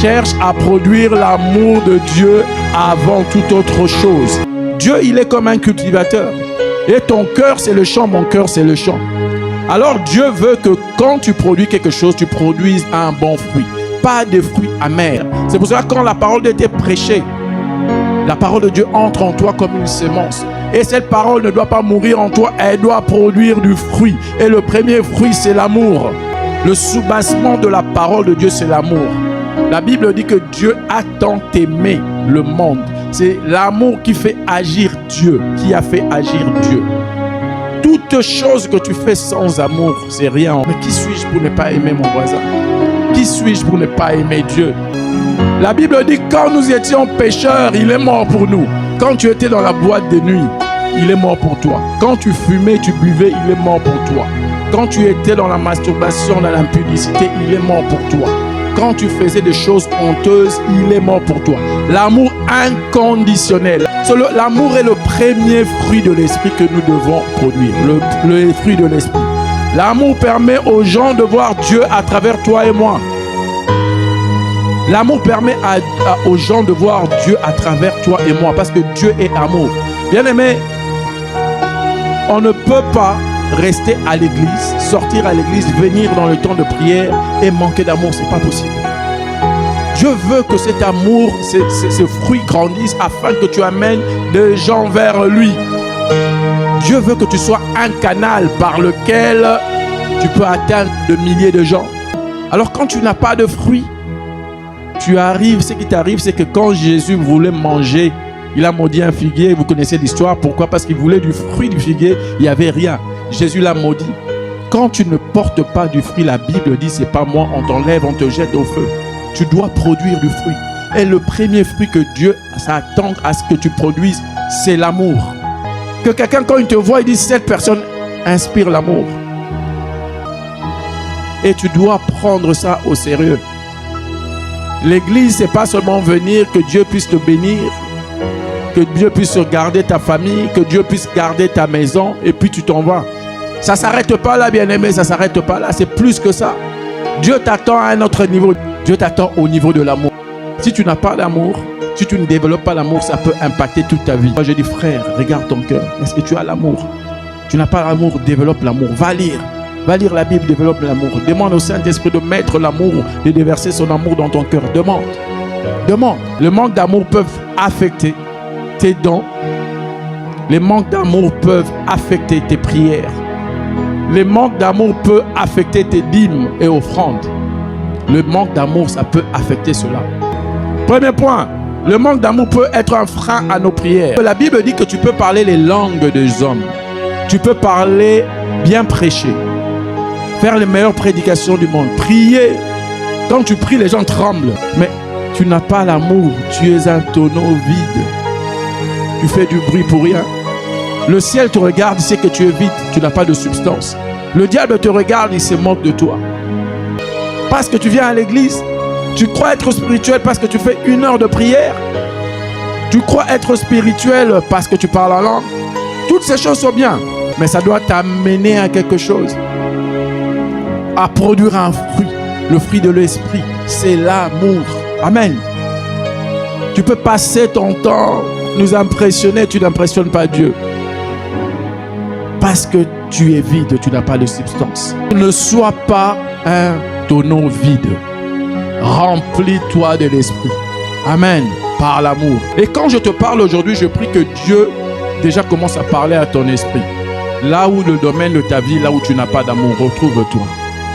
cherche à produire l'amour de Dieu avant toute autre chose. Dieu, il est comme un cultivateur. Et ton cœur, c'est le champ, mon cœur, c'est le champ. Alors Dieu veut que quand tu produis quelque chose, tu produises un bon fruit, pas des fruits amers. C'est pour ça que quand la parole de Dieu est prêchée, la parole de Dieu entre en toi comme une semence. Et cette parole ne doit pas mourir en toi, elle doit produire du fruit. Et le premier fruit, c'est l'amour. Le soubassement de la parole de Dieu, c'est l'amour. La Bible dit que Dieu a tant aimé le monde. C'est l'amour qui fait agir Dieu, qui a fait agir Dieu. Toute chose que tu fais sans amour, c'est rien. Mais qui suis-je pour ne pas aimer mon voisin? Qui suis-je pour ne pas aimer Dieu? La Bible dit quand nous étions pécheurs, il est mort pour nous. Quand tu étais dans la boîte de nuit, il est mort pour toi. Quand tu fumais, tu buvais, il est mort pour toi. Quand tu étais dans la masturbation, dans l'impudicité, il est mort pour toi. Quand tu faisais des choses honteuses, il est mort pour toi. L'amour inconditionnel. L'amour est le premier fruit de l'esprit que nous devons produire. Le fruit de l'esprit. L'amour permet aux gens de voir Dieu à travers toi et moi. L'amour permet aux gens de voir Dieu à travers toi et moi. Parce que Dieu est amour. Bien-aimé, on ne peut pas rester à l'église, sortir à l'église, venir dans le temps de prière et manquer d'amour. C'est pas possible. Dieu veut que cet amour, ce fruit grandisse afin que tu amènes des gens vers lui. Dieu veut que tu sois un canal par lequel tu peux atteindre de milliers de gens. Alors quand tu n'as pas de fruit, ce qui t'arrive, c'est que quand Jésus voulait manger, il a maudit un figuier. Vous connaissez l'histoire. Pourquoi? Parce qu'il voulait du fruit du figuier. Il n'y avait rien. Jésus l'a maudit. Quand tu ne portes pas du fruit, la Bible dit, c'est pas moi, on t'enlève, on te jette au feu. Tu dois produire du fruit. Et le premier fruit que Dieu s'attend à ce que tu produises, c'est l'amour. Que quelqu'un, quand il te voit, il dit, cette personne inspire l'amour. Et tu dois prendre ça au sérieux. L'église, c'est pas seulement venir, que Dieu puisse te bénir, que Dieu puisse garder ta famille, que Dieu puisse garder ta maison, et puis tu t'en vas. Ça ne s'arrête pas là, bien-aimé, ça ne s'arrête pas là, c'est plus que ça. Dieu t'attend à un autre niveau. Dieu t'attend au niveau de l'amour. Si tu n'as pas d'amour, si tu ne développes pas l'amour, ça peut impacter toute ta vie. Moi, je dis, frère, regarde ton cœur. Est-ce que tu as l'amour? Tu n'as pas l'amour, développe l'amour. Va lire la Bible, développe l'amour. Demande au Saint-Esprit de mettre l'amour, de déverser son amour dans ton cœur. Demande. Le manque d'amour peut affecter tes dons. Les manques d'amour peuvent affecter tes prières. Le manque d'amour peut affecter tes dîmes et offrandes. Le manque d'amour, ça peut affecter cela. Premier point, le manque d'amour peut être un frein à nos prières. La Bible dit que tu peux parler les langues des hommes. Tu peux parler, bien prêcher, faire les meilleures prédications du monde, prier. Quand tu pries, les gens tremblent. Mais tu n'as pas l'amour, tu es un tonneau vide. Tu fais du bruit pour rien. Le ciel te regarde, il sait que tu es vide, tu n'as pas de substance. Le diable te regarde, il se moque de toi. Parce que tu viens à l'église, tu crois être spirituel parce que tu fais 1 heure de prière. Tu crois être spirituel parce que tu parles en langue. Toutes ces choses sont bien, mais ça doit t'amener à quelque chose. À produire un fruit. Le fruit de l'esprit, c'est l'amour. Amen. Tu peux passer ton temps, nous impressionner, tu n'impressionnes pas Dieu. Parce que tu es vide, tu n'as pas de substance. Ne sois pas un tonneau vide. Remplis-toi de l'esprit. Amen. Par l'amour. Et quand je te parle aujourd'hui, je prie que Dieu déjà commence à parler à ton esprit. Là où le domaine de ta vie, là où tu n'as pas d'amour, retrouve-toi.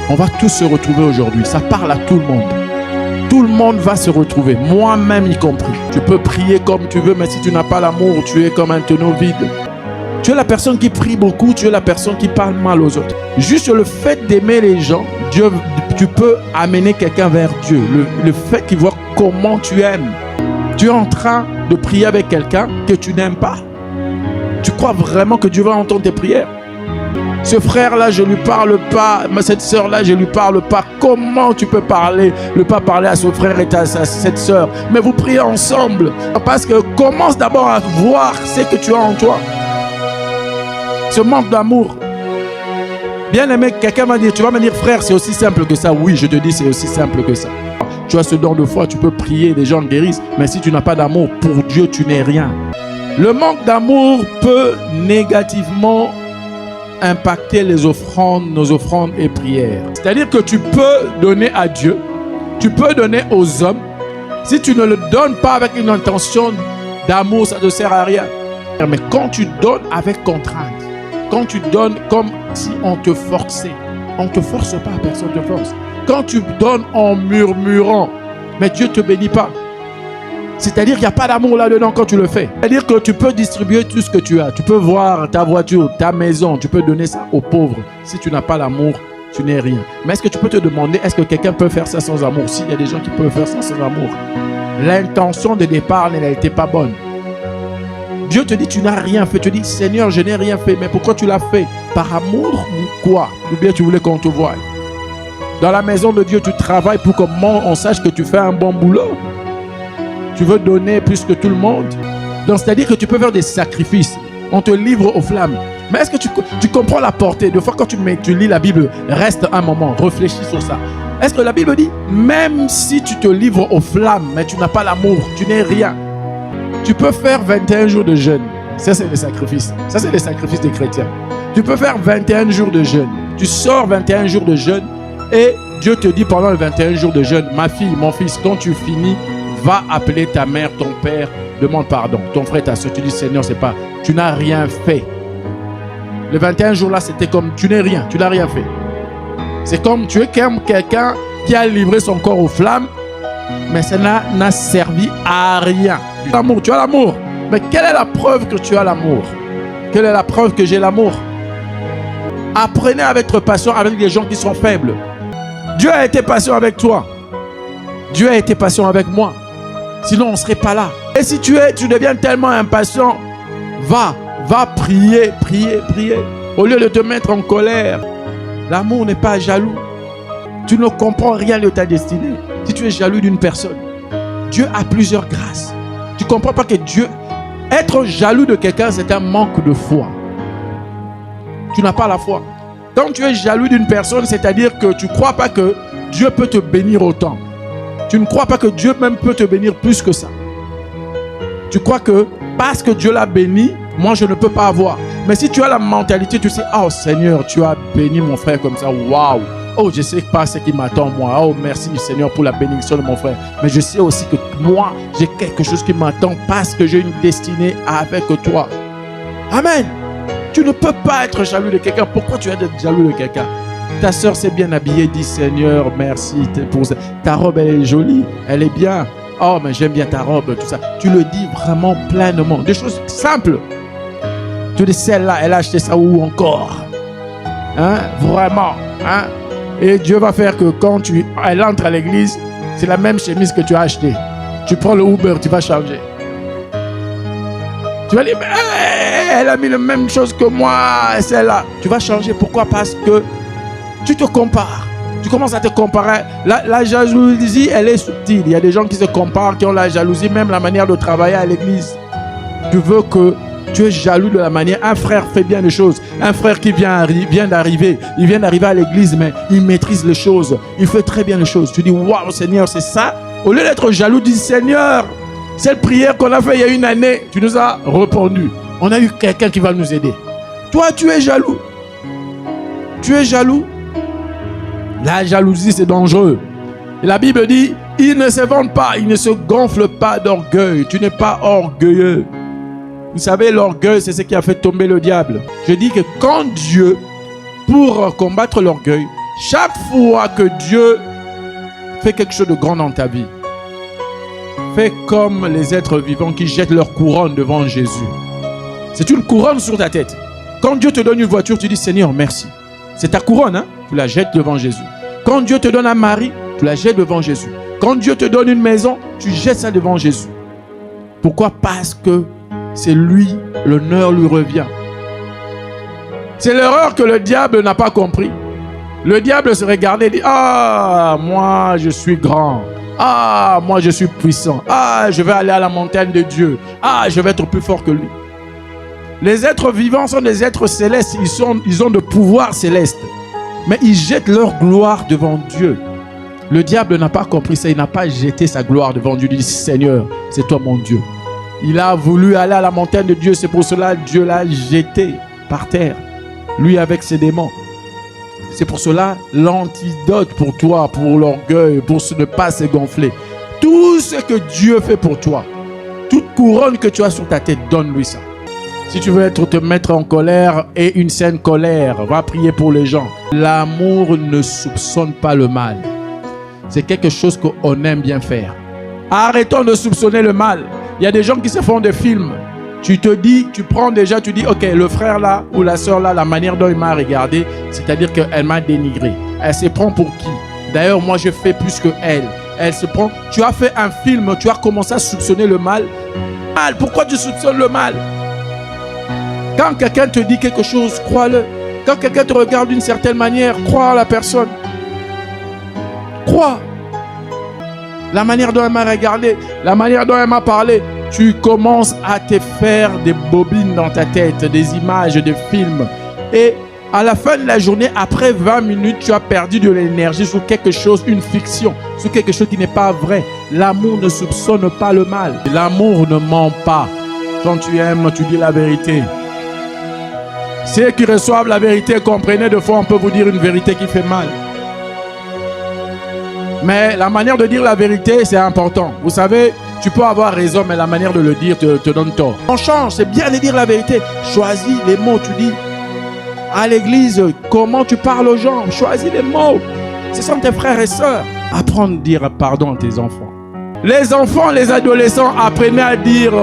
On va tous se retrouver aujourd'hui. Ça parle à tout le monde. Tout le monde va se retrouver, moi-même y compris. Tu peux prier comme tu veux, mais si tu n'as pas l'amour, tu es comme un tonneau vide. Tu es la personne qui prie beaucoup, tu es la personne qui parle mal aux autres. Juste le fait d'aimer les gens, tu peux amener quelqu'un vers Dieu. Le fait qu'il voit comment tu aimes. Tu es en train de prier avec quelqu'un que tu n'aimes pas. Tu crois vraiment que Dieu va entendre tes prières? Ce frère-là, je ne lui parle pas. Cette sœur-là, je ne lui parle pas. Comment tu peux parler, ne pas parler à ce frère et à cette sœur? Mais vous priez ensemble. Parce que commence d'abord à voir ce que tu as en toi. Ce manque d'amour. Bien aimé, quelqu'un va dire, tu vas me dire, frère, c'est aussi simple que ça. Oui, je te dis, c'est aussi simple que ça. Tu as ce don de foi, tu peux prier, les gens guérissent. Mais si tu n'as pas d'amour pour Dieu, tu n'es rien. Le manque d'amour peut négativement impacter les offrandes, nos offrandes et prières. C'est-à-dire que tu peux donner à Dieu, tu peux donner aux hommes. Si tu ne le donnes pas avec une intention d'amour, ça ne sert à rien. Mais quand tu donnes avec contrainte, quand tu donnes comme si on te forçait, on ne te force pas, personne ne te force. Quand tu donnes en murmurant, mais Dieu ne te bénit pas. C'est-à-dire qu'il n'y a pas d'amour là-dedans quand tu le fais. C'est-à-dire que tu peux distribuer tout ce que tu as. Tu peux voir ta voiture, ta maison, tu peux donner ça aux pauvres. Si tu n'as pas l'amour, tu n'es rien. Mais est-ce que tu peux te demander, est-ce que quelqu'un peut faire ça sans amour? S'il y a des gens qui peuvent faire ça sans amour. L'intention de départ n'était pas bonne. Dieu te dit, tu n'as rien fait. Tu dis, Seigneur, je n'ai rien fait. Mais pourquoi tu l'as fait? Par amour ou quoi? Ou bien tu voulais qu'on te voie? Dans la maison de Dieu, tu travailles pour comment on sache que tu fais un bon boulot. Tu veux donner plus que tout le monde. Donc, c'est-à-dire que tu peux faire des sacrifices. On te livre aux flammes. Mais est-ce que tu comprends la portée? De fois, quand tu lis la Bible, reste un moment, réfléchis sur ça. Est-ce que la Bible dit, même si tu te livres aux flammes, mais tu n'as pas l'amour, tu n'es rien. Tu peux faire 21 jours de jeûne. Ça, c'est les sacrifices. Ça, c'est les sacrifices des chrétiens. Tu peux faire 21 jours de jeûne. Tu sors 21 jours de jeûne et Dieu te dit pendant les 21 jours de jeûne, ma fille, mon fils, quand tu finis, va appeler ta mère, ton père, demande pardon. Ton frère, ta soeur, tu dis, Seigneur, c'est pas, tu n'as rien fait. Les 21 jours là, c'était comme, tu n'es rien, tu n'as rien fait. C'est comme, tu es comme quelqu'un qui a livré son corps aux flammes, mais ça n'a servi à rien. L'amour, tu as l'amour. Mais quelle est la preuve que tu as l'amour? Quelle est la preuve que j'ai l'amour? Apprenez à être patient avec les gens qui sont faibles. Dieu a été patient avec toi. Dieu a été patient avec moi. Sinon, on ne serait pas là. Et si tu deviens tellement impatient, va prier, prier, prier. Au lieu de te mettre en colère. L'amour n'est pas jaloux. Tu ne comprends rien de ta destinée. Si tu es jaloux d'une personne, Dieu a plusieurs grâces. Tu ne comprends pas que Dieu... Être jaloux de quelqu'un, c'est un manque de foi. Tu n'as pas la foi. Quand tu es jaloux d'une personne, c'est-à-dire que tu ne crois pas que Dieu peut te bénir autant. Tu ne crois pas que Dieu même peut te bénir plus que ça. Tu crois que parce que Dieu l'a béni, moi je ne peux pas avoir. Mais si tu as la mentalité, tu sais, oh Seigneur, tu as béni mon frère comme ça, waouh. Oh, je ne sais pas ce qui m'attend moi. Oh, merci Seigneur pour la bénédiction de mon frère. Mais je sais aussi que moi, j'ai quelque chose qui m'attend parce que j'ai une destinée avec toi. Amen. Tu ne peux pas être jaloux de quelqu'un. Pourquoi tu es jaloux de quelqu'un? Ta soeur s'est bien habillée, dit Seigneur, merci pour ça. Ta robe, elle est jolie, elle est bien. Oh, mais j'aime bien ta robe, tout ça. Tu le dis vraiment pleinement. Des choses simples. Tu dis, celle-là, elle a acheté ça où encore? Hein? Vraiment. Hein? Et Dieu va faire que quand elle entre à l'église, c'est la même chemise que tu as achetée. Tu prends le Uber, tu vas changer. Tu vas dire, mais elle a mis la même chose que moi, celle-là. Tu vas changer. Pourquoi? Parce que tu te compares. Tu commences à te comparer. La jalousie, elle est subtile. Il y a des gens qui se comparent, qui ont la jalousie, même la manière de travailler à l'église. Tu veux que tu es jaloux de la manière. Un frère fait bien les choses. Un frère qui vient d'arriver. Il vient d'arriver à l'église, mais il maîtrise les choses. Il fait très bien les choses. Tu dis, waouh, Seigneur, c'est ça. Au lieu d'être jaloux, dis, Seigneur, cette prière qu'on a faite il y a une année, tu nous as répondu. On a eu quelqu'un qui va nous aider. Toi, tu es jaloux. Tu es jaloux. La jalousie, c'est dangereux. Et la Bible dit, il ne se vante pas, il ne se gonfle pas d'orgueil. Tu n'es pas orgueilleux. Vous savez, l'orgueil, c'est ce qui a fait tomber le diable. Je dis que quand Dieu, pour combattre l'orgueil, chaque fois que Dieu fait quelque chose de grand dans ta vie, fais comme les êtres vivants qui jettent leur couronne devant Jésus. C'est une couronne sur ta tête. Quand Dieu te donne une voiture, tu dis, Seigneur, merci. C'est ta couronne, hein? Tu la jettes devant Jésus. Quand Dieu te donne un mari, tu la jettes devant Jésus. Quand Dieu te donne une maison, tu jettes ça devant Jésus. Pourquoi? Parce que c'est lui, l'honneur lui revient. C'est l'erreur que le diable n'a pas compris. Le diable se regardait et dit, ah, moi je suis grand. Ah, moi je suis puissant. Ah, je vais aller à la montagne de Dieu. Ah, je vais être plus fort que lui. Les êtres vivants sont des êtres célestes. Ils ont de pouvoirs célestes. Mais ils jettent leur gloire devant Dieu. Le diable n'a pas compris ça, il n'a pas jeté sa gloire devant Dieu. Il dit, Seigneur, c'est toi mon Dieu. Il a voulu aller à la montagne de Dieu, c'est pour cela que Dieu l'a jeté par terre, lui avec ses démons. C'est pour cela l'antidote pour toi, pour l'orgueil, pour ne pas se gonfler. Tout ce que Dieu fait pour toi, toute couronne que tu as sur ta tête, donne-lui ça. Si tu veux te mettre en colère et une saine colère, va prier pour les gens. L'amour ne soupçonne pas le mal. C'est quelque chose qu'on aime bien faire. Arrêtons de soupçonner le mal. Il y a des gens qui se font des films. Tu te dis, tu prends déjà, tu dis, ok, le frère là ou la soeur là, la manière dont il m'a regardé, c'est-à-dire qu'elle m'a dénigré. Elle se prend pour qui? D'ailleurs, moi, je fais plus que elle. Elle se prend. Tu as fait un film, tu as commencé à soupçonner le mal. Pourquoi tu soupçonnes le mal? Quand quelqu'un te dit quelque chose, crois-le. Quand quelqu'un te regarde d'une certaine manière, crois à la personne. Crois. La manière dont elle m'a regardé, la manière dont elle m'a parlé, tu commences à te faire des bobines dans ta tête, des images, des films. Et à la fin de la journée, après 20 minutes, tu as perdu de l'énergie sur quelque chose, une fiction, sur quelque chose qui n'est pas vrai. L'amour ne soupçonne pas le mal. L'amour ne ment pas. Quand tu aimes, tu dis la vérité. Ceux qui reçoivent la vérité, comprenez, de fois on peut vous dire une vérité qui fait mal. Mais la manière de dire la vérité, c'est important. Vous savez, tu peux avoir raison, mais la manière de le dire te donne tort. On change, c'est bien de dire la vérité. Choisis les mots, tu dis. À l'église, comment tu parles aux gens? Choisis les mots. Ce sont tes frères et sœurs. Apprends à dire pardon à tes enfants. Les enfants, les adolescents, apprenez à dire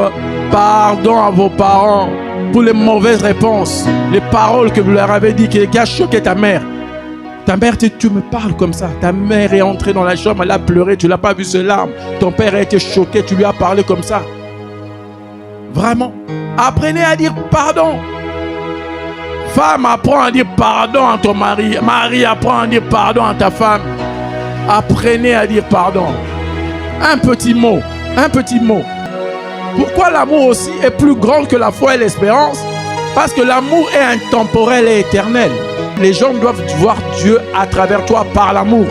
pardon à vos parents pour les mauvaises réponses, les paroles que vous leur avez dit qui a choqué ta mère. Ta mère, tu me parles comme ça. Ta mère est entrée dans la chambre, elle a pleuré, tu ne l'as pas vu ses larmes. Ton père a été choqué, tu lui as parlé comme ça. Vraiment. Apprenez à dire pardon. Femme, apprends à dire pardon à ton mari. Mari, apprends à dire pardon à ta femme. Apprenez à dire pardon. Un petit mot. Un petit mot. Pourquoi l'amour aussi est plus grand que la foi et l'espérance? Parce que l'amour est intemporel et éternel. Les gens doivent voir Dieu à travers toi par l'amour.